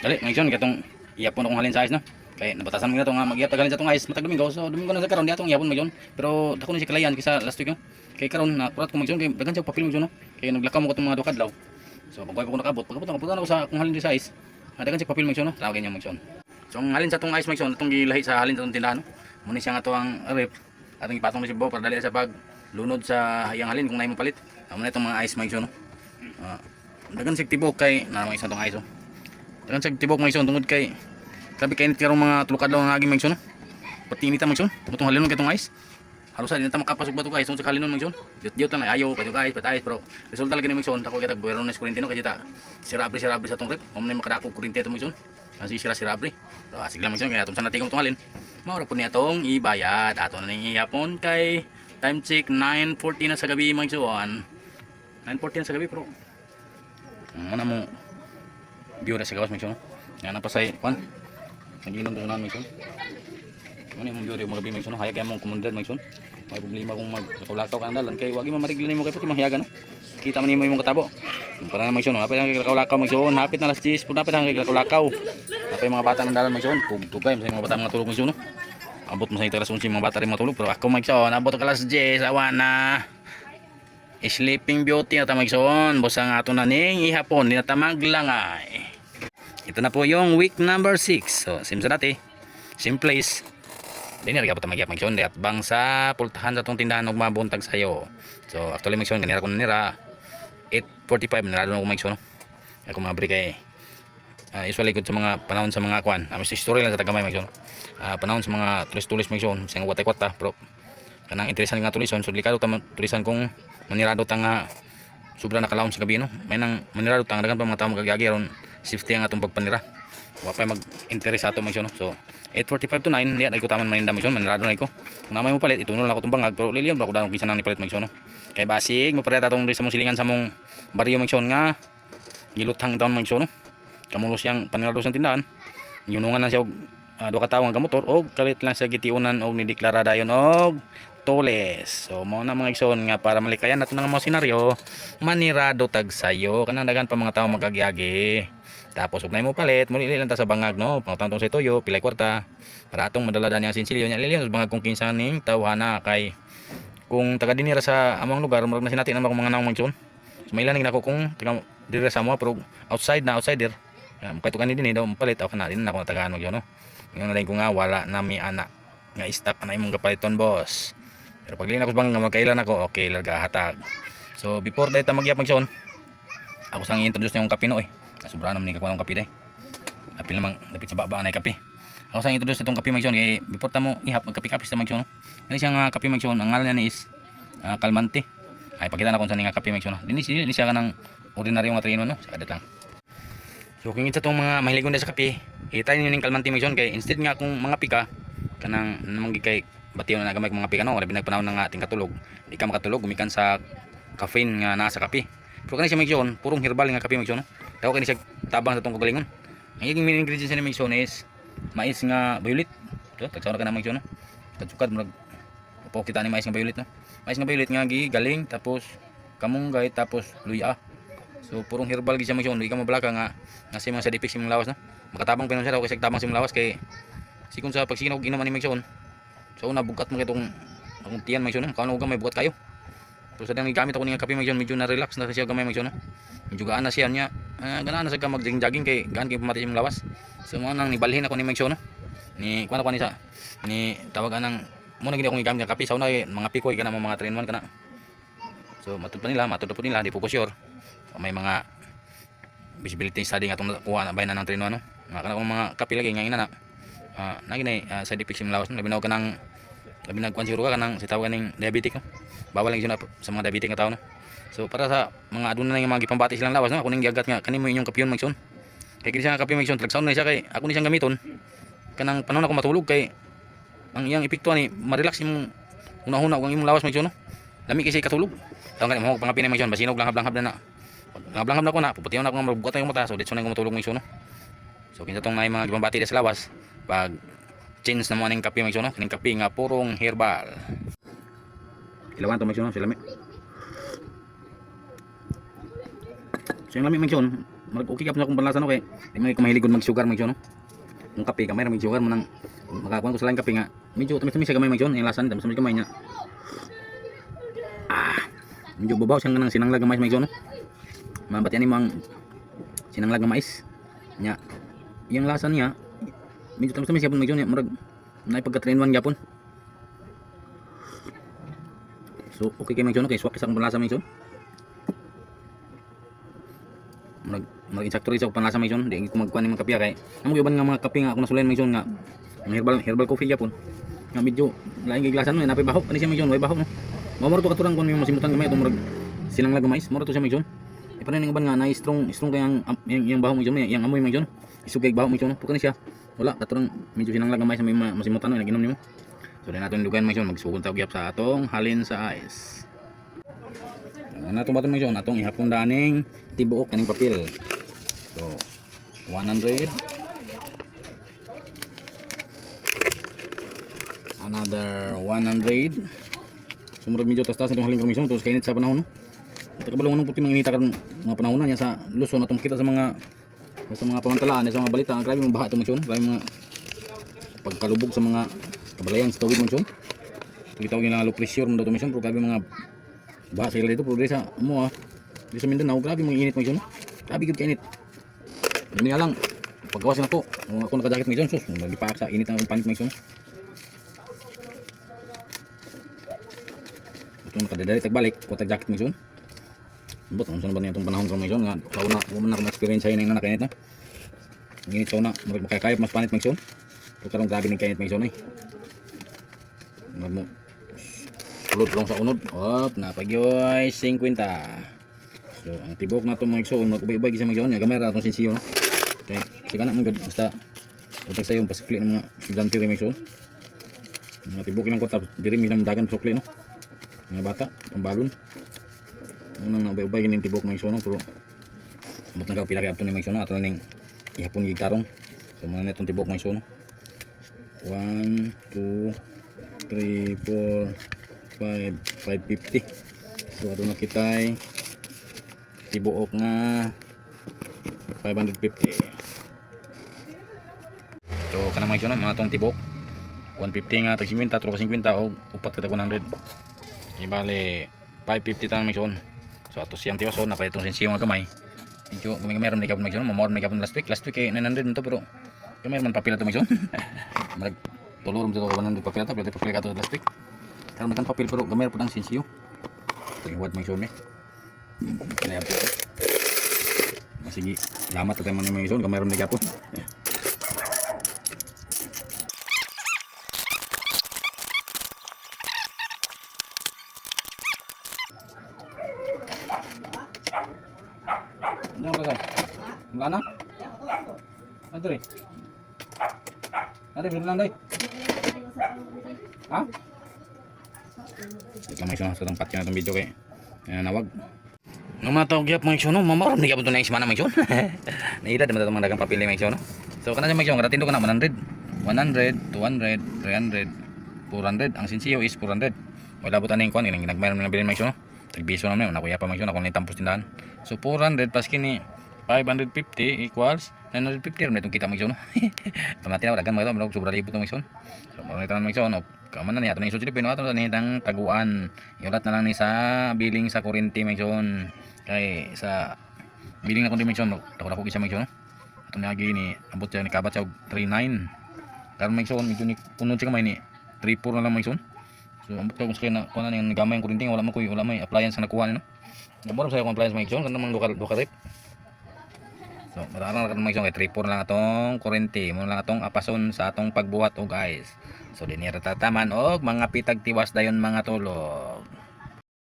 Dali, ngayon katong iyapon akong halin sa ice no. Kay nabatasan mo na to nga mag-iyap tagalin sa tong ice matag Domingo. So Domingo na sa karon di atong iyapon magyon. Pero dako ni si kalayan kaysa last week no. Kay karon na kurat ko magyon kay daghan siya papel magyon no. Kay naglakaw mo ko tong mga duha kadlaw. So pagkuha ko nakabot, pagkabot ako sa akong halin sa ice. Daghan siya papel magyon no. Tawagin niya magyon. So ang halin sa tong ice magyon atong gilahi sa halin sa tong tindahan no. Muni siya nga to ang rep atong ipatong ni si Bo para dali sa pag lunod sa hayang halin kung naay mo palit. Amo na itong mga ice magyon no. Daghan sig tibok kay na mga isa tong ice no. Daghan sig tibok mga ison tungod kay grabe kainit karong mga tulukad daw nga agi magson no. Pati inita magson, butong halinon kay tong ice. Halos sa dinta makapasok ba to guys sa halinon magson. Diot lang ayaw pa to guys, patay pero resulta lagi ni magson tako kitag buwero na kurentino kay ta. Sirabri sa tong rep. Amo na makadako kurente to magson. Kasi sirabri. So asig lang magson kay atong sana tingog tong halin. Mao ra pud ni atong ibayad. Ato na ning iyapon kay time check 9:40 na sa gabi magson. 9:40 na sa gabi pero ano mo view na sa gawas magson. Yan na pa say kwan. Naginom ko na magson. Ano yung view mga gabi magson. Hayag kay mong komunidad magson. May problema kung magkaulakaw ka andalan kay wagi mamariglan nimo kay pati mahiyagan no. Kita man nimo imong katabo. Para na magson, hapit ang kaulakaw magson, hapit na alas 10, pud hapit ang kaulakaw. Hapit mga bata nang dalan magson, tugtugay sa mga bata mga tulog magson no. Abot mo sa itaras unsi mga bata rin matulog pero ako magson, abot ang alas 10 awa na. Sleeping Beauty na tamagson, bosa nga ato na ning ihapon, di na tamaglangay. Ito na po yung week number 6. So, same sa dati. Same place. Dini rin po tamagyak magson. Di at bang sa pultahan sa itong tindahan og mabuntag sayo. So, actually magson, kanira ko nira 8:45 nirado na ko magson. Ako mga break eh. Usually ko sa mga panahon sa mga kwan. Mas history lang sa tagamay magson. Panahon sa mga tulis-tulis magson. Sa mga watay-kwata. Pero, kanang interesan nga tulison. So, delikado ta tulisan kung manirado ta nga sobra nakalawom sa gabi no. May nang manirado ta dagan pa mga tawo magagagi aron safety ang atong pagpanira. Wa pa mag-interest ato magson no. So 8:45 to 9 diya ko taman maninda magson manirado na ko. Kung namay mo palit itunol na ako tong bangag pero liliyon ra ko daw kinsa nang nipalit magson no. Kay basig mo pareha atong sa mong silingan sa mong baryo magson nga giluthang down magson no. Kamulos yang panirado sa tindahan. Yunungan na siya og duha ka tawo nga motor og kalit lang sa gitiunan og nideklara dayon og toles. So mo na mga igsoon nga para malikayan nato ng mga senaryo manirado tag sayo kanang dagan pa mga tawo magagiyagi. Tapos ug nay mo palit muli lang ta sa bangag no pangutang sa toyo pilay kwarta para atong madaladan yang sinsilyo nya liliyon sa bangag kung kinsa ning tawhana kay kung taga dinira sa among lugar murag na sinati na mga naong magsoon. So may laning nako kung taga dira sa mo pero outside na outsider. Kay tukan ni dinhi daw palit ako na din ako tagaan mo no. Ngayon na lang ko nga wala na mi anak nga stock na imong kapaliton boss. Pero pag linak ko bang magkailan ako, okay, larga hatag. So before dahil ta magyap magson, ako sang introduce yung kape no eh. Sobra naman ni kakuha ng kape dai. Apil namang dapit sa baba na kape. Ako sang introduce itong kape magson kay before ta mo ihap magkape-kape sa magson. Ano siyang kape magson, ang ngalan niya is Kalmante. Ay pakita na kung saan nga kape magson. Dini siya kanang ordinaryo nga trino no, sa kadat lang. So kung ito tong mga mahiligon sa kape, hitay niyo ning Kalmante magson kay instead nga kung mga pika kanang namang kay batiyon na nagamay mga pika no, labi nagpanahon ng ating katulog. Di ka makatulog gumikan sa caffeine nga nasa kape. Pero kani siya magson, purong herbal nga kape magson no. Daw kani siya tabang sa tong kagalingon. Ang iging main ingredients ni magson is mais nga violet. So tagsaw na ka na magson no. Tagsukad mo po kita ni mais nga violet no. Mais nga violet nga galing tapos kamunggay tapos luya. So purong herbal gi siya magson, di ka mablaka nga nasi mga sa dipik simong lawas no. Makatabang pinon siya daw kasi tabang simong lawas kay sikon sa pagsinog inuman ni magson. So una bugat mo kitong akong tiyan magson no. Kaano gamay bugat kayo. Pero sa dang gigamit ako ning kape magson medyo na relax na siya gamay magson no. Medyo gaan na siya nya. Ganaan na sa ka mag-jogging kay gaan kay pamati imong lawas. So mo nang nibalhin ako ni magson no. Ni kuan ako ni sa ni tawagan nang mo na gid ako gigamit ng kape sa una mga pikoy kana mga train man kana. So matud pa nila di po ko sure. May mga visibility study nga itong kuha na bayan na ng trino no. Mga kape lagi nga ina na naginay side effects yung lawas no. Labi na ka ng labi nagkuhan siguro ka kanang sitawagan ng diabetic no. Bawal lang yun sa mga diabetic nga tao no. So para sa mga aduna na yung mga gipambati silang lawas no. Ako ning giagat nga kanimo inyong kapiyon magson. Kay kini siya nga kapiyon magson tagsaon na siya kay ako ni siyang gamiton kanang panahon ako matulog kay ang iyang epekto ni ma-relax imong una-una kung imong lawas magson no. Lami kasi katulog. Taw nga mo pangapin magson basinog langhab-langhab na na. Langhab na ko na puputiyon na ko nga mabugat yung mata so ditso na ko matulog magson no. So kinsa tong may mga gipambati sa lawas pag change na mo ning kape magson no. Ning kape nga purong herbal. Ilawan to magson no, sila mi. So yung lami magson okay ka po sa akong panlasa no kay di man ko mahilig mag sugar mga igsoon no. Ang kape kamay ra mag sugar mo nang makakuan ko sa lain kape nga medyo tamis-tamis siya gamay mga igsoon yung lasan tamis-tamis gamay niya. Medyo babaw siyang kanang sinanglag nga mais mga igsoon no. Mabati ani mo ang sinanglag nga mais nya yung lasa niya medyo tamis-tamis siya pun mga igsoon murag naay pagka 3-in-1 gyapon. So okay kay mga igsoon kay swak sa akong panlasa mga igsoon. Mag insakto rin sa panlasa mga igsoon, di ko magkuhan ng mga kape kay amo gyud nga mga kape nga ako nasulayan mga igsoon nga herbal coffee gyapon. Nga medyo lain kay glasan no, napay bahok ani siya mga igsoon, way bahok no. Mao to katurang kun yung masimutan gamay itong murag sinanglag mais, mao to siya mga igsoon. Ipanan ning uban nga na strong kay ang bahok mga igsoon, yang amoy mga igsoon. Isugay bahok mga igsoon, pukan siya. Wala katurang medyo sinanglag mais sa may masimutan no, naginom nimo. So dahil natin lugan mga igsoon, magsugod ta gyap sa atong halin sa ice. Natong baton mga igsoon, atong ihapon daning tibuok kaning papel. So 100, another 100. Sumurag medyo tastas itong haling komisyon tapos kainit sa panahon no. Ito kabalong anong puti mga inita karon mga panahon na niya sa Luzon atong kita sa mga pamantalaan sa mga balita. Grabe mga baha itong misyon, grabe mga pagkalubog sa mga kabalayan sa tubig misyon. Kita ko yung low pressure mo daw itong misyon pero grabe mga baha sa ila dito pero sa mo di sa Mindanao grabe mga init misyon. Grabe gud kainit. Dili nga lang paggawas na to ako naka-jacket misyon sus magipaak sa init ang panit misyon. Kadadali tagbalik ko tag jacket misyon. But unsa ba niya itong panahon sa misyon nga sauna mo na ko experience sa inang nakanit na. Nginit sauna makakayop mas panit misyon. Pero karong grabe ning kainit misyon ay. Mo sulod lang sa unod. Op na pagyoy 50. So ang tibok na to mga igsoon magubay-ubay gisa misyon nga gamay ra atong sensiyo no. Okay, sige na man basta utag sayo pasikli ng mga estudyante ri misyon. Mga tibok lang ko tapos diri mi nang dagan sukli no. Mga bata, pambalon. Unang nabay-ubay ganing tibok mga igsoon pero amot na pila kay apto ni mga igsoon ato ning ihapon gitarong. So mga netong tibok mga igsoon. 1 2 3 4 5 550. So ato na kitay tibuok nga 550. So kanang mga igsoon mga tong tibok 150 nga tag 50 tro 50 og upat ka 100. Ibali 550 tan mga igsoon. So ato siyang tiwas na pa itong sensiyo nga kamay. Medyo gamay ron ni kapon mga igsoon, mamor ni kapon last week kay 900 nito pero gamay man papel ato mga igsoon. Marag tulurom dito ko 100 papel ato, pero papel ka to last week. Karon man papel pero gamay pud ang sensiyo. Taliwat mga igsoon Kaya po. Sige, salamat tayo mga igsoon, gamay ron ni kapon. Ano ba kay? Wala na? Ano rin? Ano rin lang day? Ha? Ito may sunod sa tempat yun itong video kay nawag. Nung matawag yap mga igsoon, mamaram di ka po ito na yung simana mga igsoon. Nailad naman ito mga dagang papili mga igsoon. So kana siya mga igsoon, katindo ka na 100, 100, 200, 300, 400. Ang sensiyo is 400. Wala po taning kuan, ginagmayroon na bilhin mga igsoon. Tagbiso naman yun, nakuya pa mga igsoon, ako na itampos tindahan. So 400 plus kini 550 equals 950 ron itong kita mga igsoon. Pamati na dagan mga ito, sobra libo itong mga igsoon. So marami tanan mga igsoon, kaman na niya ito na yung Silipino, ito na nitang taguan. Iulat na lang ni sa billing sa kuryente mga igsoon. Kay sa billing na kundi mga igsoon, dako-dako gisa mga igsoon. Ito na gini, abot siya ni kabat siya 39. Karon mga igsoon, medyo ni punod siya kamay ni 34 na lang mga igsoon. So ambot ka kung sakay na kuha na yung gamay yung kuryente, wala may appliance na nakuha nino. Naburam sa akong appliance mga igsoon, kaya namang local rip. So matarang na mga igsoon, kay 34 lang atong kuryente, mo lang atong apason sa atong pagbuhat og ice. So dinira tataman og mga pitag tiwas dayon mga tulog.